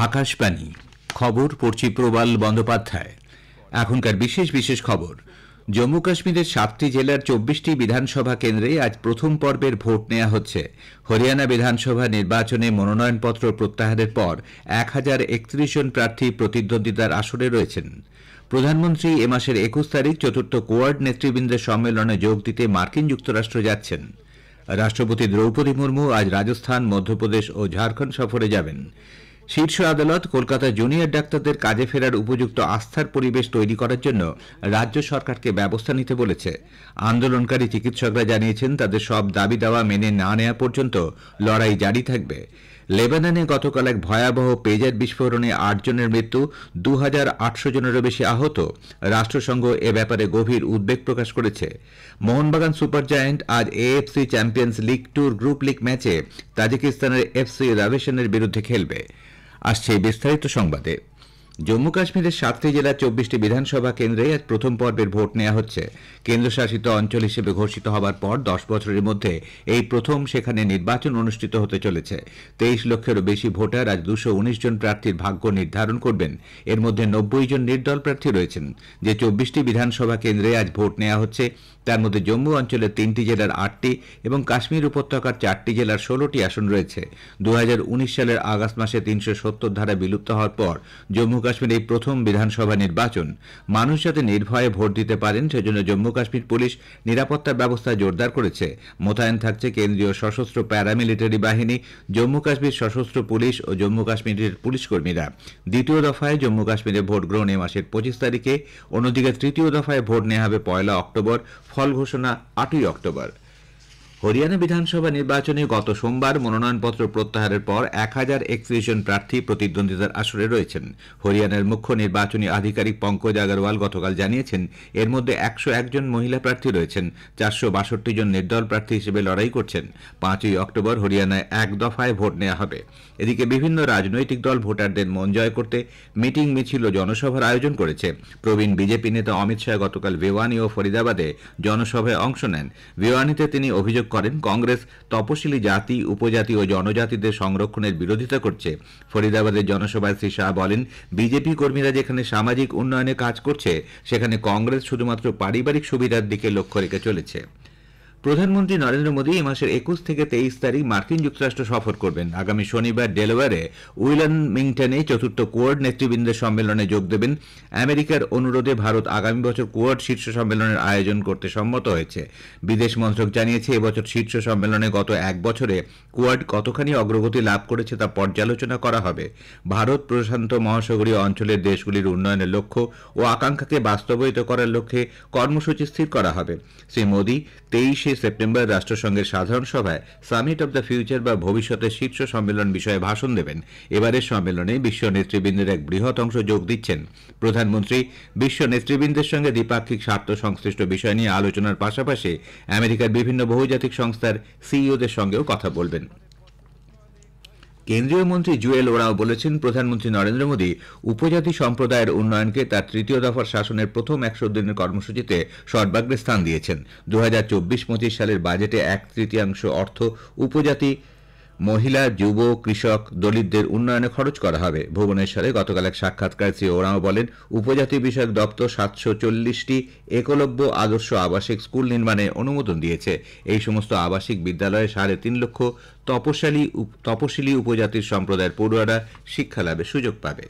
আকাশবাণী খবর পড়ছি প্রবাল বন্দ্যোপাধ্যায়। এখনকার বিশেষ বিশেষ খবর। জম্মু কাশ্মীরের 7টি জেলার 24টি বিধানসভা কেন্দ্রে আজ প্রথম পর্বের ভোট নেওয়া হচ্ছে। হরিয়ানা বিধানসভা নির্বাচনে মনোনয়নপত্র প্রত্যাহারের পর 1031 জন প্রার্থী প্রতিদ্বন্দ্বিতার আসরে রয়েছেন। প্রধানমন্ত্রী এ মাসের 21 তারিখ চতুর্থ কোয়াড নেতৃবৃন্দের সম্মেলনে যোগ দিতে মার্কিন যুক্তরাষ্ট্র যাচ্ছেন। রাষ্ট্রপতি দ্রৌপদী মুর্মু আজ রাজস্থান, মধ্যপ্রদেশ ও ঝাড়খণ্ড সফরে যাবেন। শীর্ষ আদালত কলকাতায় জুনিয়র ডাক্তারদের কাজে ফেরার উপযুক্ত আস্থার পরিবেশ তৈরি করার জন্য রাজ্য সরকারকে ব্যবস্থা নিতে বলেছে। আন্দোলনকারী চিকিৎসকরা জানিয়েছেন তাদের সব দাবি দাওয়া মেনে না নেওয়া পর্যন্ত লড়াই জারি থাকবে। লেবাননে গতকাল এক ভয়াবহ পেজের বিস্ফোরণে 8 জনের মৃত্যু, 2800 জনেরও বেশি আহত। রাষ্ট্রসংঘ এ ব্যাপারে গভীর উদ্বেগ প্রকাশ করেছে। মোহনবাগান সুপার জায়ান্ট আজ এএফসি চ্যাম্পিয়ন্স লিগ টুর গ্রুপ লিগ ম্যাচে তাজিকিস্তানের এফসি রাভেশনের বিরুদ্ধে খেলবে। আসছে বিস্তারিত সংবাদে। জম্মু কাশ্মীরের 7টি জেলার 24টি বিধানসভা কেন্দ্রে আজ প্রথম পর্বের ভোট নেওয়া হচ্ছে। কেন্দ্রশাসিত অঞ্চল হিসেবে ঘোষিত হবার পর 10 বছরের মধ্যে এই প্রথম সেখানে নির্বাচন অনুষ্ঠিত হতে চলেছে। 23 লক্ষেরও বেশি ভোটার আজ 219 জন প্রার্থীর ভাগ্য নির্ধারণ করবেন। এর মধ্যে 90 জন নির্দল প্রার্থী রয়েছেন। যে 24টি বিধানসভা কেন্দ্রে আজ ভোট নেওয়া হচ্ছে তার মধ্যে জম্মু অঞ্চলের 3টি জেলার 8টি এবং কাশ্মীর উপত্যকার 4টি জেলার 16টি আসন রয়েছে। 2019 সালের আগস্ট মাসে 370 ধারা বিলুপ্ত হওয়ার পর জম্মু কাশ্মীর এই প্রথম বিধানসভা নির্বাচন। মানুষ যাতে নির্ভয়ে ভোট দিতে পারেন সেজন্য জম্মু কাশ্মীর পুলিশ নিরাপত্তার ব্যবস্থা জোরদার করেছে। মোতায়েন থাকছে কেন্দ্রীয় সশস্ত্র প্যারামিলিটারি বাহিনী, জম্মু কাশ্মীর সশস্ত্র পুলিশ ও জম্মু কাশ্মীরের পুলিশ কর্মীরা। দ্বিতীয় দফায় জম্মু কাশ্মীরে ভোট গ্রহণ এ মাসের 25 তারিখে। অন্যদিকে তৃতীয় দফায় ভোট নেওয়া হবে 1 অক্টোবর, ফল ঘোষণা 8 অক্টোবর। হরিয়ানা বিধানসভা নির্বাচনে গত সোমবার মনোনয়নপত্র প্রত্যাহারের পর 1031 জন প্রার্থী প্রতিদ্বন্দ্বিতার আসরে রয়েছেন। হরিয়ানার মুখ্য নির্বাচনী আধিকারিক পঙ্কজ আগরওয়াল গতকাল জানিয়েছেন এর মধ্যে 101 জন মহিলা প্রার্থী রয়েছেন। 462 জন নির্দল প্রার্থী হিসেবে লড়াই করছেন। 5 অক্টোবর হরিয়ানায় এক দফায় ভোট নেওয়া হবে। এদিকে বিভিন্ন রাজনৈতিক দল ভোটারদের মন জয় করতে মিটিং, মিছিল ও জনসভার আয়োজন করেছে। প্রবীণ বিজেপি নেতা অমিত শাহ গতকাল ভিওয়ানি ও ফরিদাবাদে জনসভায় অংশ নেন। ভিওয়ানিতে তিনি অভিযোগ করেন কংগ্রেস তপশিলি জাতি, উপজাতি ও জনজাতিদের সংরক্ষণের বিরোধিতা করছে। ফরিদাবাদের জনসভায় শ্রী শাহ বলেন বিজেপি কর্মীরা যেখানে সামাজিক উন্নয়নে কাজ করছে সেখানে কংগ্রেস শুধুমাত্র পারিবারিক সুবিধার দিকে লক্ষ্য রেখে চলেছে। প্রধানমন্ত্রী নরেন্দ্র মোদী এই মাসের 21 থেকে 23 তারিখ মার্কিন যুক্তরাষ্ট্র সফর করবেন। আগামী শনিবার ডেলাওয়্যারে উইলমিংটনে চতুর্থ কোয়াড নেতৃবৃন্দের সম্মেলনে যোগ দেবেন। আমেরিকার অনুরোধে ভারত আগামী বছর কোয়াড শীর্ষ সম্মেলনের আয়োজন করতে সম্মত হয়েছে। বিদেশ মন্ত্রক জানিয়েছে এবছর শীর্ষ সম্মেলনে গত এক বছরে কোয়াড কতখানি অগ্রগতি লাভ করেছে তা পর্যালোচনা করা হবে। ভারত প্রশান্ত মহাসাগরীয় অঞ্চলের দেশগুলির উন্নয়নের লক্ষ্য ও আকাঙ্ক্ষাকে বাস্তবায়িত করার লক্ষ্যে কর্মসূচি স্থির করা হবে। শ্রী মোদী 23 সেপ্টেম্বর রাষ্ট্রসংঘের সাধারণ সভায় সামিট অব দ্য ফিউচার বা ভবিষ্যতের শীর্ষ সম্মেলন বিষয়ে ভাষণ দেবেন। এবারের সম্মেলনে বিশ্ব নেতৃবৃন্দের এক বৃহৎ অংশ যোগ দিচ্ছেন। প্রধানমন্ত্রী বিশ্ব নেতৃবৃন্দের সঙ্গে দ্বিপাক্ষিক স্বার্থ সংশ্লিষ্ট বিষয় নিয়ে আলোচনার পাশাপাশি আমেরিকার বিভিন্ন বহুজাতিক সংস্থার সিইওদের সঙ্গেও কথা বলবেন। কেন্দ্রীয় মন্ত্রী জুয়েল ওরাও বলেছেন প্রধানমন্ত্রী নরেন্দ্র মোদী উপজাতি সম্প্রদায়ের উন্নয়নকে তার তৃতীয় দফার শাসনের প্রথম 100 দিনের কর্মসূচিতে সর্বাগ্রে স্থান দিয়েছেন। 2024-25 সালের বাজেটে 1/3 অর্থ উপজাতি, মহিলা, যুব, কৃষক, দলিতদের উন্নয়নে খরচ করা হবে। ভুবনেশ্বরে গতকাল এক সাক্ষাৎকারে শ্রী ওরাও বলেন উপজাতি বিষয়ক দপ্তর 740টি একলব্য আদর্শ আবাসিক স্কুল নির্মাণে অনুমোদন দিয়েছে। এই সমস্ত আবাসিক বিদ্যালয়ে 3.5 লক্ষ তপশিলি উপজাতির সম্প্রদায়ের পড়ুয়ারা শিক্ষালাভের সুযোগ পাবে।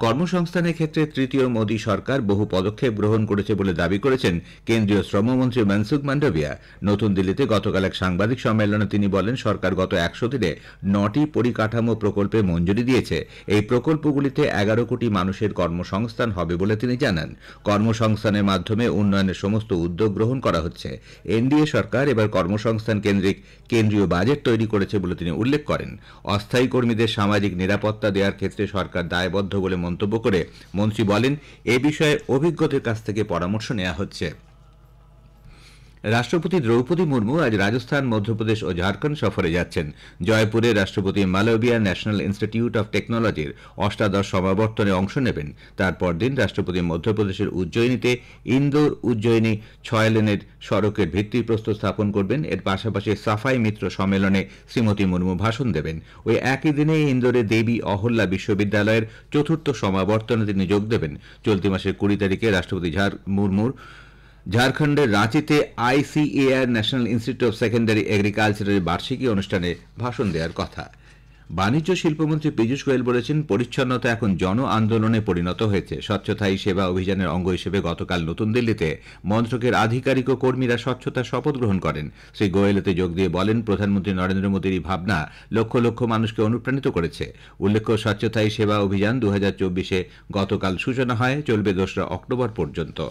কর্মসংস্থানের ক্ষেত্রে তৃতীয় মোদী সরকার বহু পদক্ষেপ গ্রহণ করেছে বলে দাবি করেছেন কেন্দ্রীয় শ্রমমন্ত্রী মনসুখ মান্ডভিয়া। নতুন দিল্লিতে গতকাল এক সাংবাদিক সম্মেলনে তিনি বলেন সরকার গত 100 দিনে 9টি পরিকাঠামো প্রকল্পে মঞ্জুরি দিয়েছে। এই প্রকল্পগুলিতে 11 কোটি মানুষের কর্মসংস্থান হবে বলে তিনি জানান। কর্মসংস্থানের মাধ্যমে উন্নয়নের সমস্ত উদ্যোগ গ্রহণ করা হচ্ছে। এনডিএ সরকার এবার কর্মসংস্থান কেন্দ্রিক কেন্দ্রীয় বাজেট তৈরি করেছে বলে তিনি উল্লেখ করেন। অস্থায়ী কর্মীদের সামাজিক নিরাপত্তা দেওয়ার ক্ষেত্রে সরকার দায়বদ্ধ বলে মন্তব্য করে মন্ত্রী বলেন এ বিষয়ে অভিজ্ঞদের কাছ থেকে পরামর্শ নেওয়া হচ্ছে। রাষ্ট্রপতি দ্রৌপদী মুর্মু আজ রাজস্থান, মধ্যপ্রদেশ ও ঝাড়খণ্ড সফরে যাচ্ছেন। জয়পুরে রাষ্ট্রপতি মালবিয়া ন্যাশনাল ইনস্টিটিউট অব টেকনোলজির অষ্টাদশ সমাবর্তনে অংশ নেবেন। তার পরদিন রাষ্ট্রপতি মধ্যপ্রদেশের উজ্জয়িনীতে ইন্দোর উজ্জয়িনী 6 লেনের সড়কের ভিত্তিপ্রস্তর স্থাপন করবেন। এর পাশাপাশি সাফাই মিত্র সম্মেলনে শ্রীমতী মুর্মু ভাষণ দেবেন। ওই একই দিনে ইন্দোরে দেবী অহল্যা বিশ্ববিদ্যালয়ের 4র্থ সমাবর্তনে তিনি যোগ দেবেন। চলতি মাসের 20 তারিখে রাষ্ট্রপতি মুর্মুর ঝাড়খণ্ডের রাঁচিতে ICAR national institute of secondary এগ্রিকালচারের বার্ষিকী অনুষ্ঠানে ভাষণ দেওয়ার কথা। বাণিজ্য শিল্পমন্ত্রী পীযূষ গোয়েল বলেছেন, পরিচ্ছন্নতা এখন জন আন্দোলনে পরিণত হয়েছে। স্বচ্ছতাই সেবা অভিযানের অঙ্গ হিসেবে গতকাল নতুন দিল্লিতে মন্ত্রকের আধিকারিক ও কর্মীরা স্বচ্ছতার শপথ গ্রহণ করেন। শ্রী গোয়েল এতে যোগ দিয়ে বলেন, প্রধানমন্ত্রী নরেন্দ্র মোদীর এই ভাবনা লক্ষ লক্ষ মানুষকে অনুপ্রাণিত করেছে। উল্লেখ্য, স্বচ্ছতাই সেবা অভিযান 2024-এ গতকাল সূচনা হয়, চলবে 2রা অক্টোবর পর্যন্ত।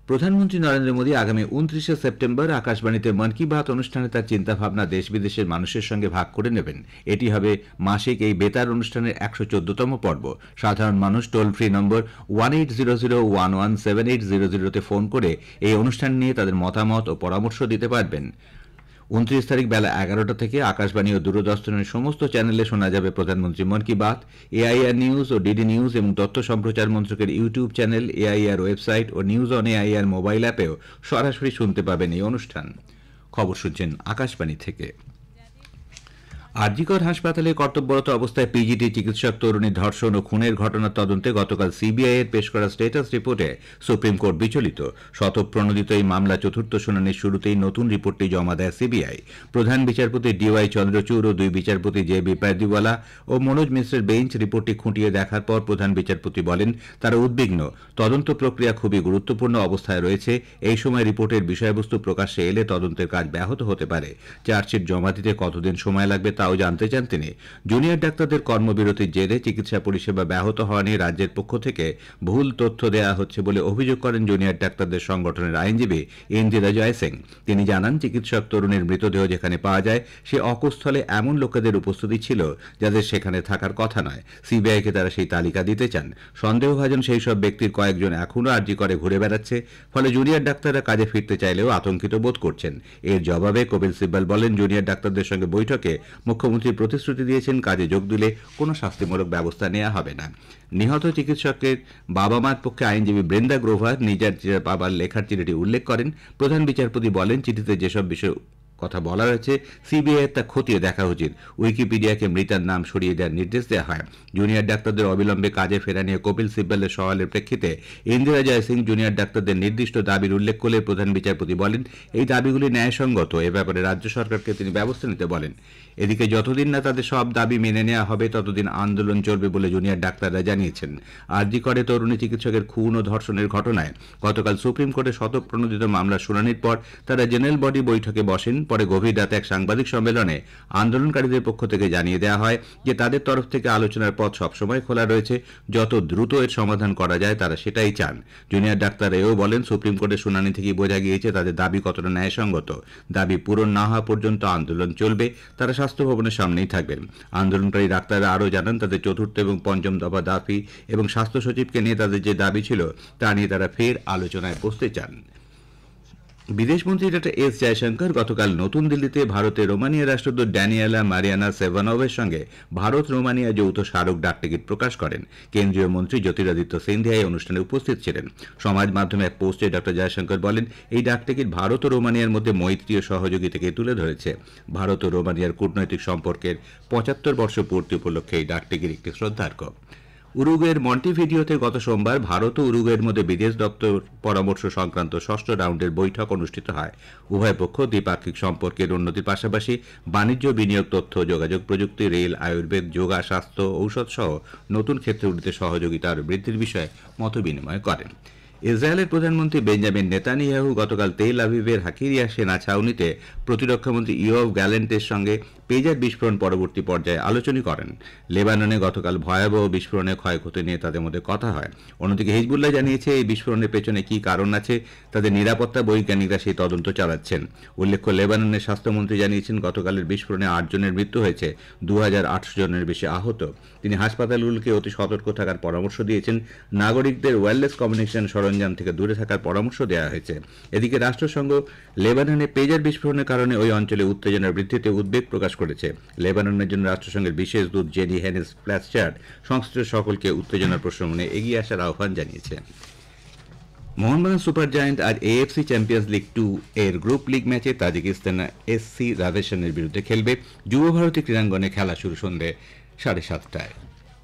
প্রধানমন্ত্রী নরেন্দ্র মোদী আগামী 29শে সেপ্টেম্বর আকাশবাণীতে মন কি বাত অনুষ্ঠানে তার চিন্তাভাবনা দেশ বিদেশের মানুষের সঙ্গে ভাগ করে নেবেন। এটি হবে মাসিক এই বেতার অনুষ্ঠানের 114তম পর্ব। সাধারণ মানুষ টোল ফ্রি নম্বর 1800117800-তে ফোন করে এই অনুষ্ঠান নিয়ে তাদের মতামত ও পরামর্শ দিতে পারবেন। 29 তারিখ বেলা 11টা থেকে আকাশবাণী ও দূরদর্শনের সমস্ত চ্যানেলে শোনা যাবে প্রধানমন্ত্রী মন কি বাত। AIR নিউজ ও DD নিউজ এবং তথ্য সম্প্রচার মন্ত্রকের ইউটিউব চ্যানেল, AIR ওয়েবসাইট ও নিউজ অন AIR মোবাইল অ্যাপেও সরাসরি শুনতে পাবেন এই অনুষ্ঠান। খবর শুনছেন আকাশবাণী থেকে। আরজিকর হাসপাতালে কর্তব্যরত অবস্থায় পিজিটি চিকিৎসক তরুণীর ধর্ষণ ও খুনের ঘটনার তদন্তে গতকাল সিবিআই এর পেশ করা স্ট্যাটাস রিপোর্টে সুপ্রিম কোর্ট বিচলিত। শতপ্রণোদিত এই মামলা 4র্থ শুনানির শুরুতেই নতুন রিপোর্টটি জমা দেয় সিবিআই। প্রধান বিচারপতি DY চন্দ্রচূড় ও 2 বিচারপতি JB পারদিওয়ালা ও মনোজ মিশ্রের বেঞ্চ রিপোর্টটি খুঁটিয়ে দেখার পর প্রধান বিচারপতি বলেন, তারা উদ্বিগ্ন। তদন্ত প্রক্রিয়া খুবই গুরুত্বপূর্ণ অবস্থায় রয়েছে। এই সময় রিপোর্টের বিষয়বস্তু প্রকাশ্যে এলে তদন্তের কাজ ব্যাহত হতে পারে। চার্জশিট জমা দিতে কতদিন সময় লাগবে তাও জানতে চান তিনি। জুনিয়র ডাক্তারদের কর্মবিরতির জেরে চিকিৎসা পরিষেবা ব্যাহত হওয়া নিয়ে রাজ্যের পক্ষ থেকে ভুল তথ্য দেওয়া হচ্ছে বলে অভিযোগ করেন জুনিয়র ডাক্তারদের সংগঠনের আইনজীবী ইন্দিরা জয় সিং। তিনি জানান, চিকিৎসক তরুণীর মৃতদেহ যেখানে পাওয়া যায় সে অকুস্থলে এমন লোকেদের উপস্থিতি ছিল যাদের সেখানে থাকার কথা নয়। সিবিআইকে তারা সেই তালিকা দিতে চান। সন্দেহভাজন সেই সব ব্যক্তির কয়েকজন এখনও আরজি করে ঘুরে বেড়াচ্ছে। ফলে জুনিয়র ডাক্তাররা কাজে ফিরতে চাইলেও আতঙ্কিত বোধ করছেন। এর জবাবে কপিল সিব্বল বলেন, জুনিয়র ডাক্তারদের সঙ্গে বৈঠকে মুখ্যমন্ত্রী প্রতিশ্রুতি দিয়েছেন, কাজে যোগ দিলে কোনো শাস্তিমূলক ব্যবস্থা নেওয়া হবে না। নিহত চিকিৎসকের বাবা মার পক্ষে আইনজীবী বৃন্দা গ্রোভার নিজের বাবার লেখার চিঠিটি উল্লেখ করেন। প্রধান বিচারপতি বলেন, চিঠিতে যেসব বিষয় কথা বলা হয়েছে সিবিআই তা খতিয়ে দেখা উচিত। উইকিপিডিয়াকে মৃতার নাম সরিয়ে দেওয়ার নির্দেশ দেওয়া হয়। জুনিয়র ডাক্তারদের অবিলম্বে কাজে ফেরা নিয়ে কপিল সিব্বলের সওয়ালের প্রেক্ষিতে ইন্দিরা জয় সিং জুনিয়র ডাক্তারদের নির্দিষ্ট দাবির উল্লেখ করলে প্রধান বিচারপতি বলেন, এই দাবিগুলি ন্যায়সঙ্গত। এ ব্যাপারে রাজ্য সরকারকে তিনি ব্যবস্থা নিতে বলেন। এদিকে যতদিন না তাদের সব দাবি মেনে নেওয়া হবে ততদিন আন্দোলন চলবে বলে জুনিয়র ডাক্তাররা জানিয়েছেন। আরজি করে তরুণী চিকিৎসকের খুন ও ধর্ষণের ঘটনায় গতকাল সুপ্রিম কোর্টে শতপ্রণোদিত মামলার শুনানির পর তারা জেনারেল বডি বৈঠকে বসেন। পরে গভীর রাতে এক সাংবাদিক সম্মেলনে আন্দোলনকারীদের পক্ষ থেকে জানিয়ে দেওয়া হয় যে তাদের তরফ থেকে আলোচনার পথ সবসময় খোলা রয়েছে। যত দ্রুত এর সমাধান করা যায় তারা সেটাই চান। জুনিয়র ডাক্তার এও বলেন, সুপ্রিম কোর্টের শুনানি থেকে বোঝা গিয়েছে তাদের দাবি কতটা ন্যায়সঙ্গত। দাবি পূরণ না হওয়া পর্যন্ত আন্দোলন চলবে। তারা স্বাস্থ্য ভবনের সামনেই থাকবেন। আন্দোলনকারী ডাক্তাররা আরও জানান, তাদের 4র্থ এবং 5ম দফা দাবি এবং স্বাস্থ্য সচিবকে নিয়ে তাদের যে দাবি ছিল তা নিয়ে তারা ফের আলোচনায় বসতে চান। বিদেশমন্ত্রী ডক্টর এস জয়শঙ্কর গতকাল নতুন দিল্লিতে ভারতের রোমানিয়া রাষ্ট্রদূত ড্যানিয়েলা মারিয়ানা সেভানোভের সঙ্গে ভারত রোমানিয়া যৌথ স্মারক ডাকটিকিট প্রকাশ করেন। কেন্দ্রীয় মন্ত্রী জ্যোতিরাদিত্য সিন্ধিয়া এই অনুষ্ঠানে উপস্থিত ছিলেন। সমাজ মাধ্যমে এক পোস্টে ডক্টর জয়শঙ্কর বলেন, এই ডাকটিকিট ভারত ও রোমানিয়ার মধ্যে মৈত্রী ও সহযোগিতাকে তুলে ধরেছে। ভারত ও রোমানিয়ার কূটনৈতিক সম্পর্কের 75 বর্ষ পূর্তি উপলক্ষে এই ডাকটিকিট একটি শ্রদ্ধার্ঘ্য। উরুগুয়ের মন্টিভিডিওতে গত সোমবার ভারত ও উরুগুয়ের মধ্যে বিদেশ দপ্তর পরামর্শ সংক্রান্ত 6ষ্ঠ রাউন্ডের বৈঠক অনুষ্ঠিত হয়। উভয় পক্ষ দ্বিপাক্ষিক সম্পর্কের উন্নতির পাশাপাশি বাণিজ্য, বিনিয়োগ, তথ্য যোগাযোগ প্রযুক্তি, রেল, আয়ুর্বেদ, যোগা, স্বাস্থ্য, ঔষধ সহ নতুন ক্ষেত্রগুলিতে সহযোগিতা আরও বৃদ্ধির বিষয়ে মতবিনিময় করেন। ইসরায়েলের প্রধানমন্ত্রী বেঞ্জামিন নেতানিয়াহু গতকাল তেল আভিভের হাকিরিয়া সেনা ছাউনিতে প্রতিরক্ষামন্ত্রী ইয়োভ গ্যালেন্টের সঙ্গে পেজার বিস্ফোরণ পরবর্তী পর্যায়ে আলোচনা করেন। লেবাননে গতকাল ভয়াবহ বিস্ফোরণে ক্ষয়ক্ষতি নিয়ে তাদের মধ্যে কথা হয়। অন্যদিকে হিজবুল্লাহ জানিয়েছে, এই বিস্ফোরণের পেছনে কী কারণ আছে তাদের নিরাপত্তা বৈজ্ঞানিকরা সেই তদন্ত চালাচ্ছেন। উল্লেখ্য, লেবাননের স্বাস্থ্যমন্ত্রী জানিয়েছেন, গতকালের বিস্ফোরণে 8 জনের মৃত্যু হয়েছে, 2800 জনের বেশি আহত। তিনি হাসপাতালগুলোকে অতি সতর্ক থাকার পরামর্শ দিয়েছেন। নাগরিকদের ওয়্যারলেস কমিউনিকেশন সরঞ্জাম থেকে দূরে থাকার পরামর্শ দেওয়া হয়েছে। এদিকে রাষ্ট্রসংঘ লেবাননে পেজার বিস্ফোরণের কারণে ওই অঞ্চলে উত্তেজনার বৃদ্ধিতে উদ্বেগ প্রকাশ করেছে। লেবাননের জন্য রাষ্ট্রসংঘের বিশেষ দূত জেনি হেনেস প্ল্যাসচার্ড সংশ্লিষ্ট সকলকে উত্তেজনার প্রশমনে এগিয়ে আসার আহ্বান জানিয়েছে। মোহনবাগান সুপার জায়ান্ট আজ এএফসি চ্যাম্পিয়ন্স লিগ 2 এর গ্রুপ লিগ ম্যাচে তাজিকিস্তানের এসসি রাভেশনের বিরুদ্ধে খেলবে। যুব ভারতী ক্রীড়াঙ্গনে খেলা শুরু সন্ধ্যে 7:30টায়।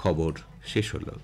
খবর শেষ হলো।